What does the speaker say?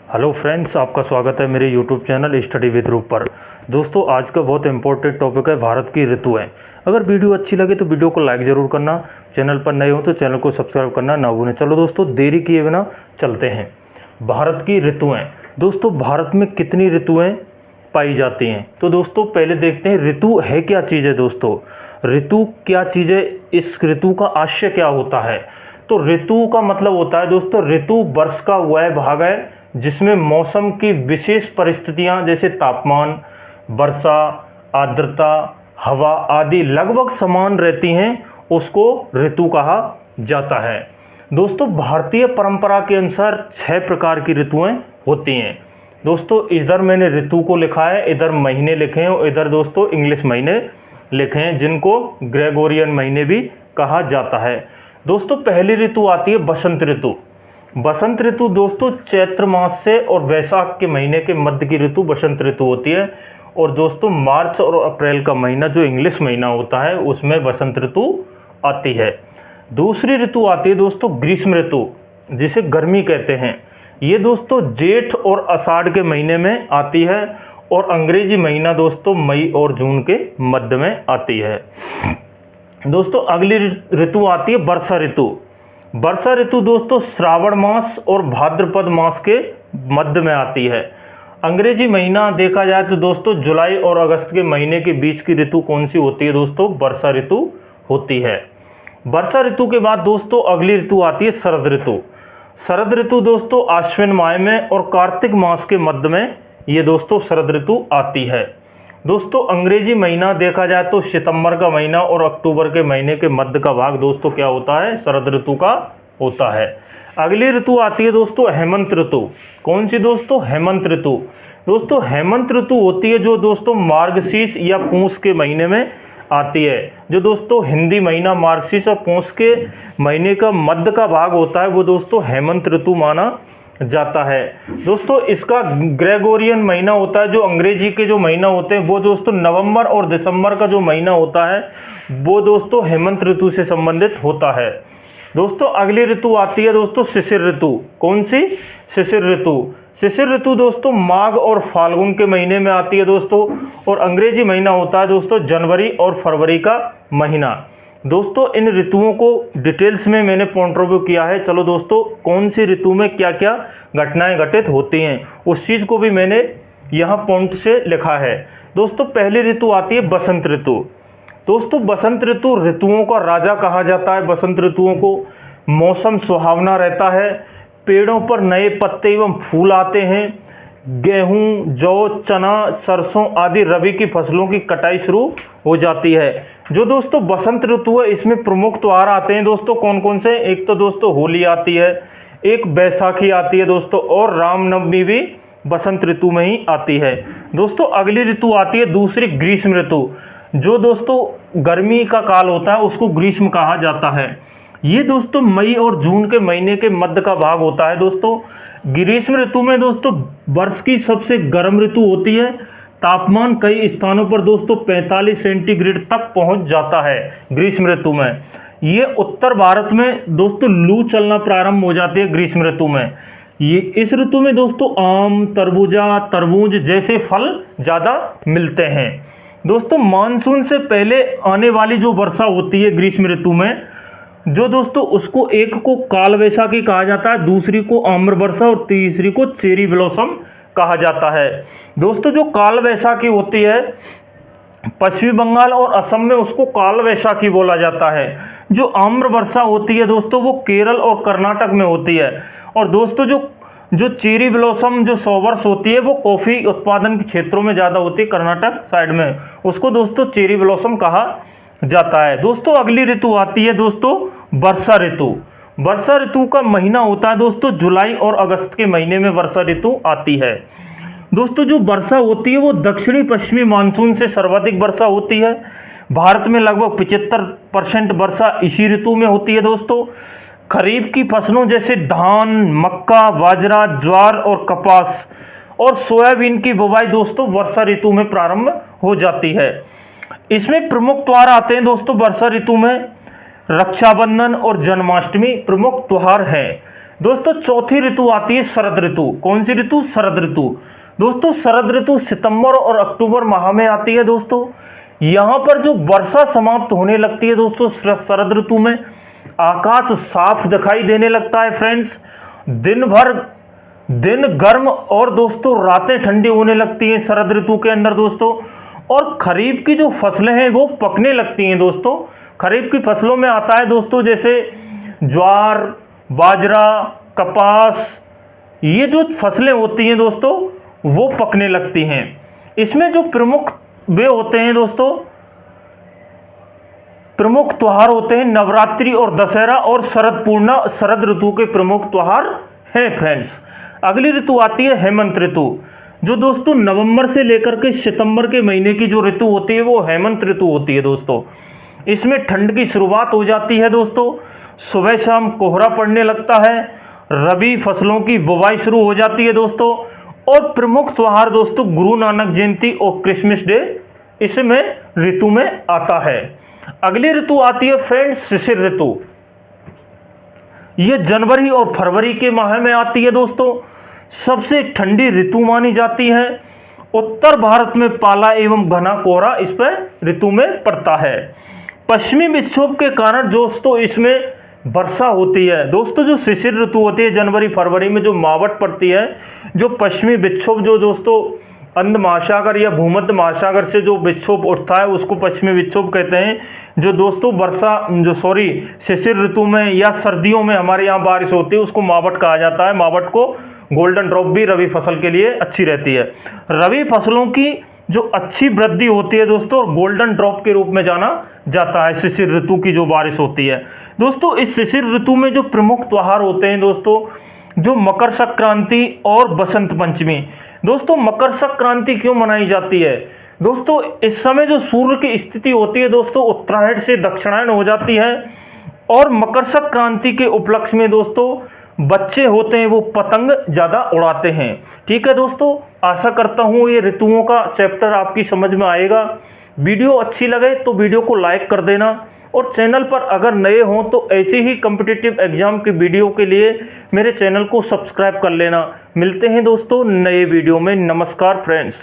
Hello friends, आपका स्वागत है मेरे यूट्यूब चैनल स्टडी विद रूप पर। दोस्तों, आज का बहुत इंपॉर्टेंट टॉपिक है भारत की ऋतुएं। अगर वीडियो अच्छी लगे तो वीडियो को लाइक ज़रूर करना, चैनल पर नए हो तो चैनल को सब्सक्राइब करना ना भूलें। चलो दोस्तों, देरी किए बिना चलते हैं। भारत की ऋतुएँ। दोस्तों, भारत में कितनी ऋतुएँ पाई जाती हैं? तो दोस्तों पहले देखते हैं ऋतु है क्या चीज़ है। दोस्तों, ऋतु क्या चीज़ है, इस ऋतु का आशय क्या होता है? तो ऋतु का मतलब होता है दोस्तों, ऋतु वर्ष का वह भाग है जिसमें मौसम की विशेष परिस्थितियां जैसे तापमान, वर्षा, आर्द्रता, हवा आदि लगभग समान रहती हैं, उसको ऋतु कहा जाता है। दोस्तों, भारतीय परंपरा के अनुसार 6 प्रकार की ऋतुएं होती हैं। दोस्तों, इधर मैंने ऋतु को लिखा है, इधर महीने लिखे हैं और इधर दोस्तों इंग्लिश महीने लिखे हैं, जिनको ग्रेगोरियन महीने भी कहा जाता है। दोस्तों, पहली ऋतु आती है बसंत ऋतु। बसंत ऋतु दोस्तों चैत्र मास से और वैशाख के महीने के मध्य की ऋतु बसंत ऋतु होती है। और दोस्तों मार्च और अप्रैल का महीना जो इंग्लिश महीना होता है उसमें बसंत ऋतु आती है। दूसरी ऋतु आती है दोस्तों ग्रीष्म ऋतु, जिसे गर्मी कहते हैं। ये दोस्तों जेठ और आषाढ़ के महीने में आती है और अंग्रेजी महीना दोस्तों मई और जून के मध्य में आती है। दोस्तों, अगली ऋतु आती है वर्षा ऋतु। वर्षा ऋतु दोस्तों श्रावण मास और भाद्रपद मास के मध्य में आती है। अंग्रेजी महीना देखा जाए तो दोस्तों जुलाई और अगस्त के महीने के बीच की ऋतु कौन सी होती है? दोस्तों वर्षा ऋतु होती है। वर्षा ऋतु के बाद दोस्तों अगली ऋतु आती है शरद ऋतु। शरद ऋतु दोस्तों आश्विन माह में और कार्तिक मास के मध्य में ये दोस्तों शरद ऋतु आती है। दोस्तों, अंग्रेजी महीना देखा जाए तो सितंबर का महीना और अक्टूबर के महीने के मध्य का भाग दोस्तों क्या होता है? शरद ऋतु का होता है। अगली ऋतु आती है दोस्तों हेमंत ऋतु। कौन सी दोस्तों? हेमंत ऋतु। दोस्तों हेमंत ऋतु होती है जो दोस्तों मार्गशीर्ष या पूस के महीने में आती है। जो दोस्तों हिंदी महीना मार्गशीर्ष और पूस के महीने का मध्य का भाग होता है वो दोस्तों हेमंत ऋतु माना जाता है। दोस्तों इसका ग्रेगोरियन महीना होता है, जो अंग्रेजी के जो महीना होते हैं वो दोस्तों नवंबर और दिसंबर का जो महीना होता है वो दोस्तों हेमंत ऋतु से संबंधित होता है। दोस्तों अगली ऋतु आती है दोस्तों शिशिर ऋतु। कौन सी? शिशिर ऋतु। शिशिर ऋतु दोस्तों माघ और फाल्गुन के महीने में आती है दोस्तों, और अंग्रेजी महीना होता है दोस्तों जनवरी और फरवरी का महीना। दोस्तों इन ऋतुओं को डिटेल्स में मैंने पॉइंट रिव्यू किया है। चलो दोस्तों, कौन सी ऋतु में क्या क्या घटनाएं घटित होती हैं उस चीज़ को भी मैंने यहाँ पॉइंट से लिखा है। दोस्तों पहली ऋतु आती है बसंत ऋतु। दोस्तों बसंत ऋतु ऋतुओं का राजा कहा जाता है। बसंत ऋतुओं को मौसम सुहावना रहता है, पेड़ों पर नए पत्ते एवं फूल आते हैं, गेहूं, जौ, चना, सरसों आदि रबी की फसलों की कटाई शुरू हो जाती है। जो दोस्तों बसंत ऋतु है इसमें प्रमुख त्योहार आते हैं दोस्तों कौन कौन से? एक तो दोस्तों होली आती है, एक बैसाखी आती है दोस्तों, और रामनवमी भी बसंत ऋतु में ही आती है। दोस्तों अगली ऋतु आती है दूसरी ग्रीष्म ऋतु। जो दोस्तों गर्मी का काल होता है उसको ग्रीष्म कहा जाता है। ये दोस्तों मई और जून के महीने के मध्य का भाग होता है। दोस्तों ग्रीष्म ऋतु में दोस्तों वर्ष की सबसे गर्म ऋतु होती है। तापमान कई स्थानों पर दोस्तों 45 सेंटीग्रेड तक पहुंच जाता है ग्रीष्म ऋतु में। ये उत्तर भारत में दोस्तों लू चलना प्रारंभ हो जाती है ग्रीष्म ऋतु में। ये इस ऋतु में दोस्तों आम, तरबूजा, तरबूज जैसे फल ज़्यादा मिलते हैं। दोस्तों मानसून से पहले आने वाली जो वर्षा होती है ग्रीष्म ऋतु में, जो दोस्तों उसको एक को काल वैशाखी कहा जाता है, दूसरी को आम्र वर्षा और तीसरी को चेरी ब्लॉसम कहा जाता है। दोस्तों जो काल वैशाखी होती है पश्चिमी बंगाल और असम में उसको काल वैशाखी बोला जाता है। जो आम्र वर्षा होती है दोस्तों वो केरल और कर्नाटक में होती है। और दोस्तों जो जो चेरी ब्लॉसम जो सॉवर्स होती है वो कॉफ़ी उत्पादन के क्षेत्रों में ज़्यादा होती है, कर्नाटक साइड में, उसको दोस्तों चेरी ब्लॉसम कहा जाता है। दोस्तों अगली ऋतु आती है दोस्तों वर्षा ऋतु। वर्षा ऋतु का महीना होता है दोस्तों जुलाई और अगस्त के महीने में वर्षा ऋतु आती है। दोस्तों जो वर्षा होती है वो दक्षिणी पश्चिमी मानसून से सर्वाधिक वर्षा होती है। भारत में लगभग 75% वर्षा इसी ऋतु में होती है। दोस्तों खरीफ की फसलों जैसे धान, मक्का, बाजरा, ज्वार और कपास और सोयाबीन की बुवाई दोस्तों वर्षा ऋतु में प्रारंभ हो जाती है। इसमें प्रमुख त्योहार आते हैं दोस्तों वर्षा ऋतु में। रक्षाबंधन और जन्माष्टमी प्रमुख त्योहार हैं। दोस्तों चौथी ऋतु आती है शरद ऋतु। कौन सी ऋतु? शरद ऋतु। दोस्तों शरद ऋतु सितंबर और अक्टूबर माह में आती है दोस्तों। यहाँ पर जो वर्षा समाप्त होने लगती है दोस्तों शरद ऋतु में, आकाश साफ दिखाई देने लगता है फ्रेंड्स, दिन गर्म और दोस्तों रातें ठंडी होने लगती हैं शरद ऋतु के अंदर दोस्तों। और खरीफ की जो फसलें हैं वो पकने लगती हैं दोस्तों। खरीफ की फसलों में आता है दोस्तों जैसे ज्वार, बाजरा, कपास, ये जो फसलें होती हैं दोस्तों वो पकने लगती हैं। इसमें जो प्रमुख वे होते हैं दोस्तों, प्रमुख त्योहार होते हैं नवरात्रि और दशहरा और शरद पूर्णिमा शरद ऋतु के प्रमुख त्योहार हैं फ्रेंड्स। अगली ऋतु आती है हेमंत ऋतु, जो दोस्तों नवंबर से लेकर के सितंबर के महीने की जो ऋतु होती है वो हेमंत ऋतु होती है दोस्तों। इसमें ठंड की शुरुआत हो जाती है दोस्तों, सुबह शाम कोहरा पड़ने लगता है, रबी फसलों की बुवाई शुरू हो जाती है दोस्तों। और प्रमुख त्योहार दोस्तों गुरु नानक जयंती और क्रिसमस डे इसमें ऋतु में आता है। अगली ऋतु आती है फ्रेंड्स शिशिर ऋतु। यह जनवरी और फरवरी के माह में आती है दोस्तों। सबसे ठंडी ऋतु मानी जाती है। उत्तर भारत में पाला एवं घना कोहरा इस पर ऋतु में पड़ता है। पश्चिमी विक्षोभ के कारण दोस्तों इसमें वर्षा होती है दोस्तों। जो शिशिर ऋतु होती है जनवरी फरवरी में जो मावट पड़ती है, जो पश्चिमी विक्षोभ जो दोस्तों अंध महासागर या भूमध्य महासागर से जो विक्षोभ उठता है उसको पश्चिमी विक्षोभ कहते हैं। जो दोस्तों शिशिर ऋतु में या सर्दियों में हमारे यहाँ बारिश होती है उसको मावट कहा जाता है। मावट को गोल्डन ड्रॉप भी रबी फसल के लिए अच्छी रहती है। रबी फसलों की जो अच्छी वृद्धि होती है दोस्तों गोल्डन ड्रॉप के रूप में जाना जाता है शिशिर ऋतु की जो बारिश होती है दोस्तों। इस शिशिर ऋतु में जो प्रमुख त्योहार होते हैं दोस्तों, जो मकर संक्रांति और बसंत पंचमी। दोस्तों मकर संक्रांति क्यों मनाई जाती है दोस्तों? इस समय जो सूर्य की स्थिति होती है दोस्तों उत्तरायण से दक्षिणायन हो जाती है और मकर संक्रांति के उपलक्ष्य में दोस्तों बच्चे होते हैं वो पतंग ज़्यादा उड़ाते हैं। ठीक है दोस्तों, आशा करता हूँ ये ऋतुओं का चैप्टर आपकी समझ में आएगा। वीडियो अच्छी लगे तो वीडियो को लाइक कर देना और चैनल पर अगर नए हों तो ऐसे ही कॉम्पिटिटिव एग्जाम की वीडियो के लिए मेरे चैनल को सब्सक्राइब कर लेना। मिलते हैं दोस्तों नए वीडियो में। नमस्कार फ्रेंड्स।